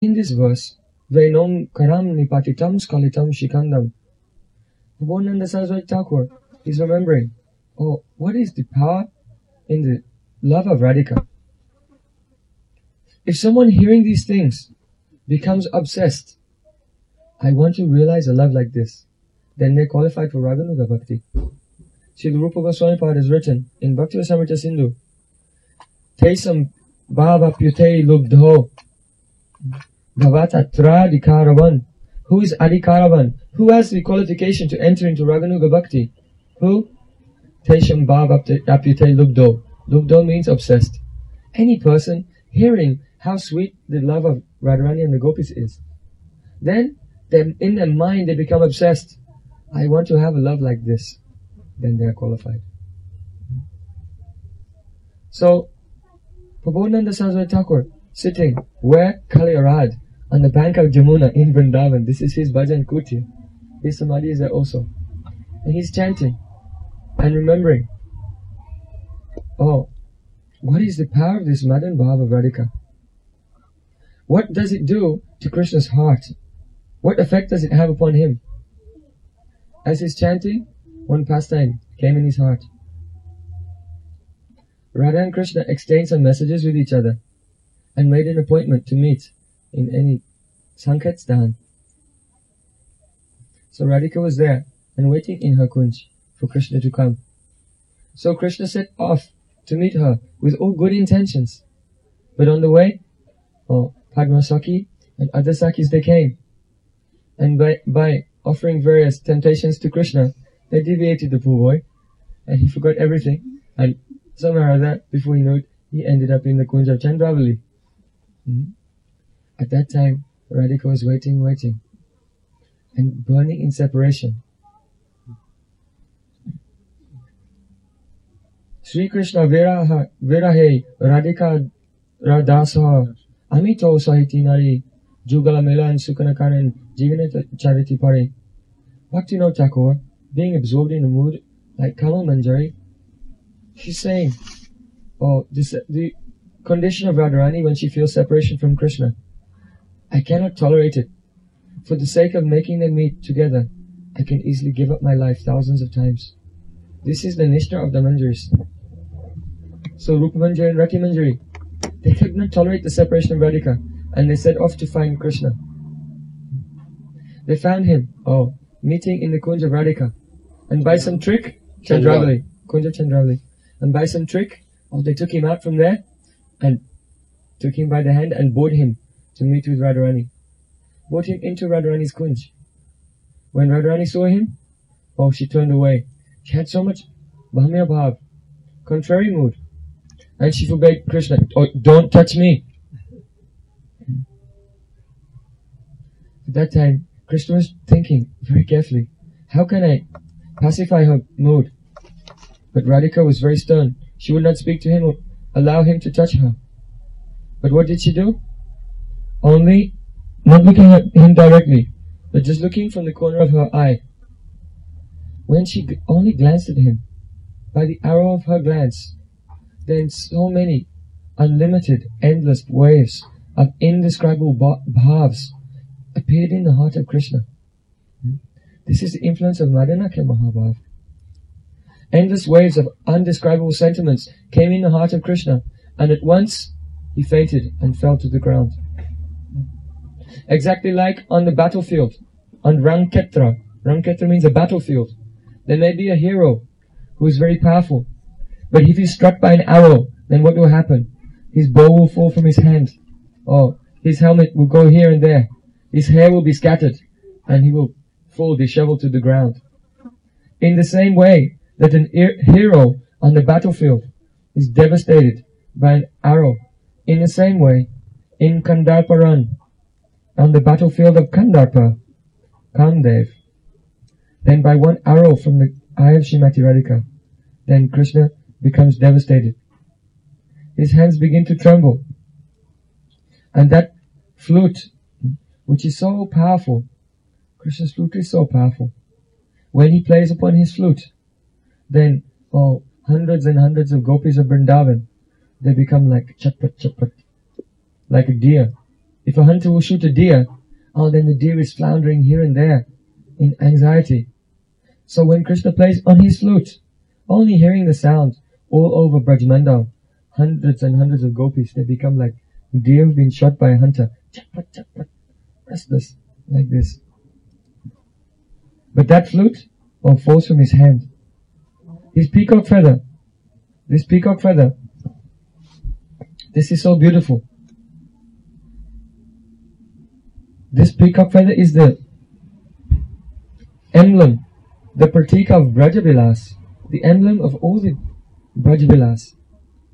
In this verse, Vainom Karam Nipatitam Skalitam Shikandam, Prabodhananda Saraswati Thakur is remembering, oh, what is the power in the love of Radhika? If someone hearing these things becomes obsessed, I want to realize a love like this, then they're qualified for Raganuga Bhakti. Srila Rupa Goswami Pad has written in Bhakti Rasamrita Sindhu, Tesam Bhava Pyute Lubdho Bhavatatra Adhikaravan. Who is Adhikaravan? Who has the qualification to enter into Raganuga Bhakti? Who? Tesham Bhava Apyute Lubdho. Lubdho means obsessed. Any person hearing how sweet the love of Radharani and the gopis is, then in their mind they become obsessed. I want to have a love like this. Then they are qualified. So, Prabodhananda Saraswati Thakur sitting where? Kaliarad, on the bank of Jamuna in Vrindavan. This is his bhajan kutir. His samadhi is there also. And he's chanting and remembering, oh, what is the power of this Madan Bhava of Radhika? What does it do to Krishna's heart? What effect does it have upon him? As he's chanting, one pastime came in his heart. Radha and Krishna exchanged some messages with each other and made an appointment to meet in any Sanket Sthan. So Radhika was there and waiting in her kunj for Krishna to come. So Krishna set off to meet her with all good intentions. But on the way, Padma Saki and other Sakis they came. And by offering various temptations to Krishna, they deviated the poor boy, and he forgot everything. And somehow or other, before he knew it, he ended up in the Kunj of Chandravali. At that time, Radhika was waiting, and burning in separation. Sri Krishna Virahe Radhika Radasa Amito Sahiti Nari Jugala Mela and Sukanakaran Jivanata Charity Pare. Bhaktivinoda Thakur, being absorbed in a mood like Kamal Manjari, she's saying, the condition of Radharani when she feels separation from Krishna, I cannot tolerate it. For the sake of making them meet together, I can easily give up my life thousands of times. This is the Nishta of the Manjaris. So Rupa Manjari and Rati Manjari, they could not tolerate the separation of Radhika, and they set off to find Krishna. They found him, meeting in the Kunj of Radhika. And by some trick, Chandravali, Kunj of Chandravali. And by some trick, they took him out from there and took him by the hand and brought him to meet with Radharani. Brought him into Radharani's Kunj. When Radharani saw him, she turned away. She had so much Bhamya Bhav, contrary mood. And she forbade Krishna, don't touch me. At that time, Krishna was thinking very carefully, how can I pacify her mood? But Radhika was very stern. She would not speak to him or allow him to touch her. But what did she do? Only, not looking at him directly, but just looking from the corner of her eye. When she only glanced at him, by the arrow of her glance, then so many unlimited, endless waves of indescribable bhavs appeared in the heart of Krishna. This is the influence of Madanakya Mahabhav. Endless waves of undescribable sentiments came in the heart of Krishna, and at once he fainted and fell to the ground. Exactly like on the battlefield, on Ranketra. Ranketra means a battlefield. There may be a hero who is very powerful, but if he's struck by an arrow, then what will happen? His bow will fall from his hand, his helmet will go here and there, his hair will be scattered, and he will fall disheveled to the ground. In the same way that an hero on the battlefield is devastated by an arrow, in the same way, in Kandarparan, on the battlefield of Kandarpa, Kamdev, then by one arrow from the eye of Srimati Radhika, then Krishna becomes devastated. His hands begin to tremble. And that flute, which is so powerful, Krishna's flute is so powerful. When he plays upon his flute, then hundreds and hundreds of gopis of Vrindavan, they become like chatpat chatpat, like a deer. If a hunter will shoot a deer, then the deer is floundering here and there in anxiety. So when Krishna plays on his flute, only hearing the sound all over Brajmandal, hundreds and hundreds of gopis, they become like deer who've been shot by a hunter. Chakpat, chakpat, restless, like this. But that flute falls from his hand. His peacock feather, this peacock feather, this is so beautiful. This peacock feather is the emblem, the pratika of Brajavilas, the emblem of all the Brajavilas.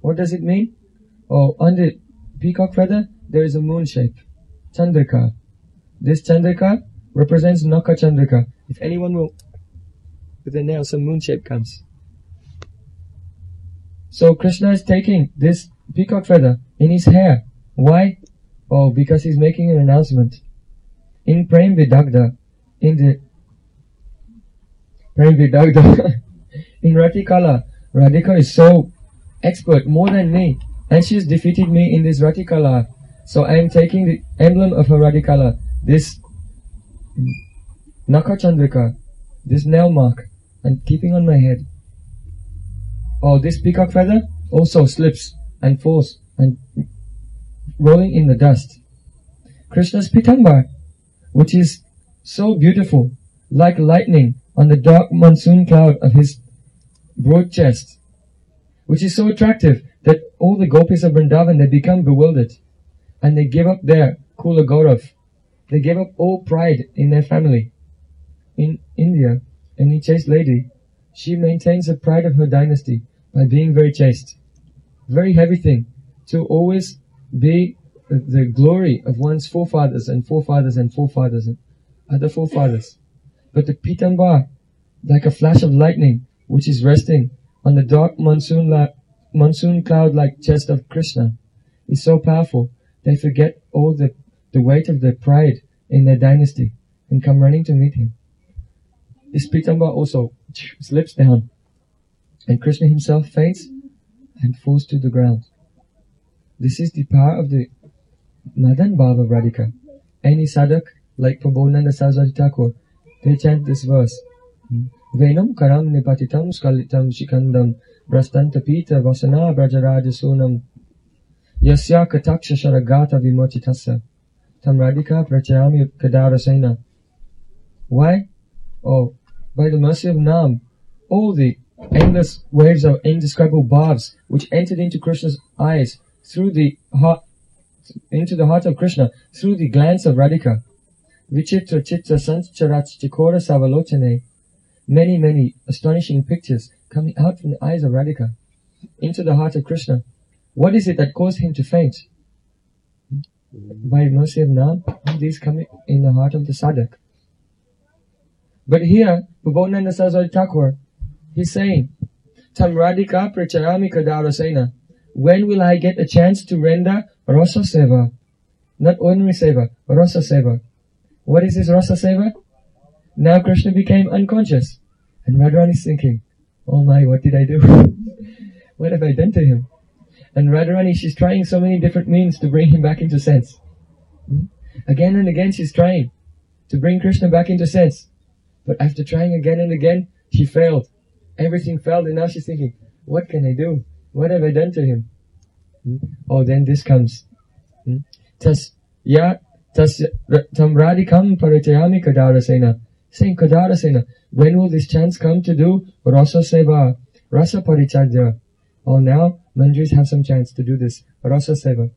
What does it mean? On the peacock feather, there is a moon shape, Chandrika. This Chandrika represents Naka Chandrika. If anyone will, with a nail, some moon shape comes. So Krishna is taking this peacock feather in his hair. Why? Because he's making an announcement. In Prem Vidagda, in Ratikala, Radhika is so expert, more than me, and she's defeated me in this Ratikala. So I am taking the emblem of her Radhikala, this Nakachandrika, this nail mark, and keeping on my head. This peacock feather also slips and falls and rolling in the dust. Krishna's Pitambar, which is so beautiful, like lightning on the dark monsoon cloud of his broad chest, which is so attractive that all the gopis of Vrindavan, they become bewildered and they give up their Kula Gaurav. They give up all pride in their family. In India, any chaste lady, she maintains the pride of her dynasty by being very chaste. Very heavy thing to always be the glory of one's forefathers and forefathers and forefathers and other forefathers. But the Pitambar, like a flash of lightning, which is resting on the dark monsoon cloud-like chest of Krishna, is so powerful, they forget all the weight of their pride in their dynasty and come running to meet him. This Pitambar also slips down, and Krishna himself faints and falls to the ground. This is the power of the Madan Bhava of Radhika. Any sadhak, like Prabodhananda Saraswati Thakur, they chant this verse. Venam karam nipatitam skalitam shikandam brastanta pita vasana brajaraja sunam yasya kataksha sharagata vimochitasa tam radhika prachayami kadarasena. Why? By the mercy of Nam, all the endless waves of indescribable bhavs which entered into Krishna's eyes through the heart, into the heart of Krishna through the glance of Radhika. Vichitra chitta sancharat chikora savalochane. Many astonishing pictures coming out from the eyes of Radhika into the heart of Krishna. What is it that caused him to faint? By mercy of Nam, these come in the heart of the sadhak. But here, Prabodhananda Saraswati Thakur, he's saying, Tam Radhika prachayami kadarasena. When will I get a chance to render Rasa Seva? Not ordinary Seva, Rasa Seva. What is this Rasa Seva? Now Krishna became unconscious. And Radharani is thinking, oh my, what did I do? What have I done to him? And Radharani, she's trying so many different means to bring him back into sense. Again and again she's trying to bring Krishna back into sense. But after trying again and again, she failed. Everything failed, and now she's thinking, what can I do? What have I done to him? Then this comes. Tam radhikam parachayami kadarasena. Saying Kadarasena, when will this chance come to do Rasa Seva, Rasa Parichadya? Now Manjaris have some chance to do this Rasa Seva.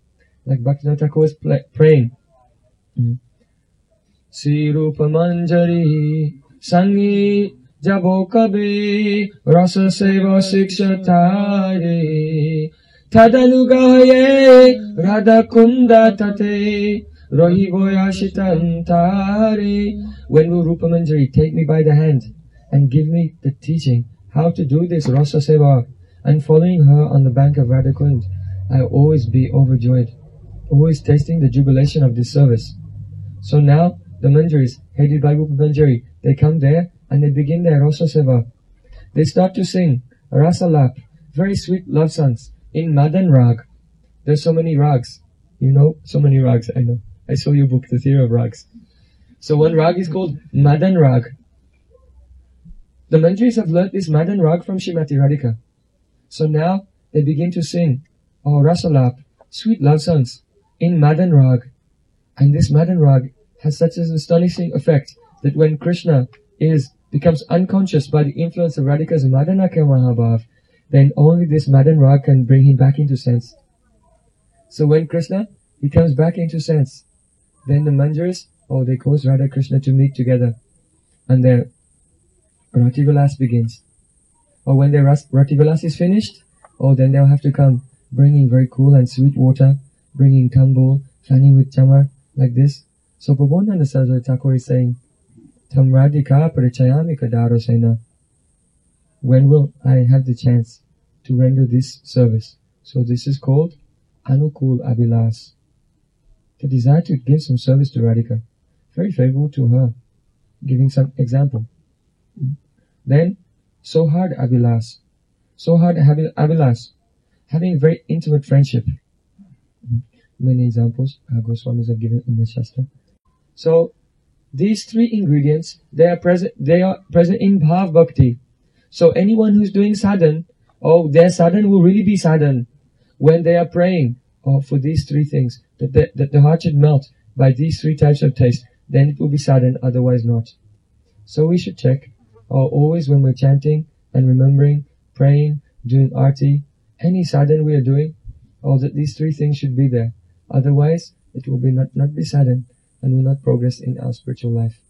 Like Bhaktivinoda Thakur was praying. Sri Rupa Manjari Sangi Jabo Kabe Rasa Seva Siksha Tare Tadanugaye Radha Kunda Tate Rohi Voyashitantare. When will Rupa Manjari take me by the hand and give me the teaching how to do this Rasa Seva? And following her on the bank of Radhakund, I'll always be overjoyed, always tasting the jubilation of this service. So now the Manjaris, headed by Rupa Manjari, they come there and they begin their Rasa Seva. They start to sing Rasa Lap, very sweet love songs in Madan Rag. There's so many rags. You know, so many rags, I know. I saw your book, The Theory of Rags. So one rag is called Madan Rag. The Manjaris have learnt this Madan Rag from Srimati Radhika. So now they begin to sing Rasalap, sweet love songs, in Madan Rag. And this Madan Rag has such an astonishing effect that when Krishna becomes unconscious by the influence of Radhika's Madanaka Mahabhav, then only this Madan Rag can bring him back into sense. So when Krishna, he comes back into sense, then the Manjaris, they cause Radha Krishna to meet together. And their Rativilas begins. Or when their Rativilas is finished, then they'll have to come, bringing very cool and sweet water, bringing tambul, fanning with chamar, like this. So Prabodhananda Saraswati Thakur is saying, Tam Radhika Parichayami Kadaro Sena. When will I have the chance to render this service? So this is called Anukul Abhilas. The desire to give some service to Radhika. Very favorable to her. Giving some example. Then, Sohad Abhilas. Sohad Abhilas. Having very intimate friendship. Many examples Goswamis have given in the Shastra. So, these three ingredients, they are present in Bhav Bhakti. So anyone who's doing sadhan, their sadhan will really be sadhan when they are praying for these three things, that the heart should melt by these three types of taste, then it will be sadhan, otherwise not. So we should check, always when we're chanting and remembering, praying, doing arti, any sadhan we are doing, that these three things should be there. Otherwise, it will be not be sadhan and will not progress in our spiritual life.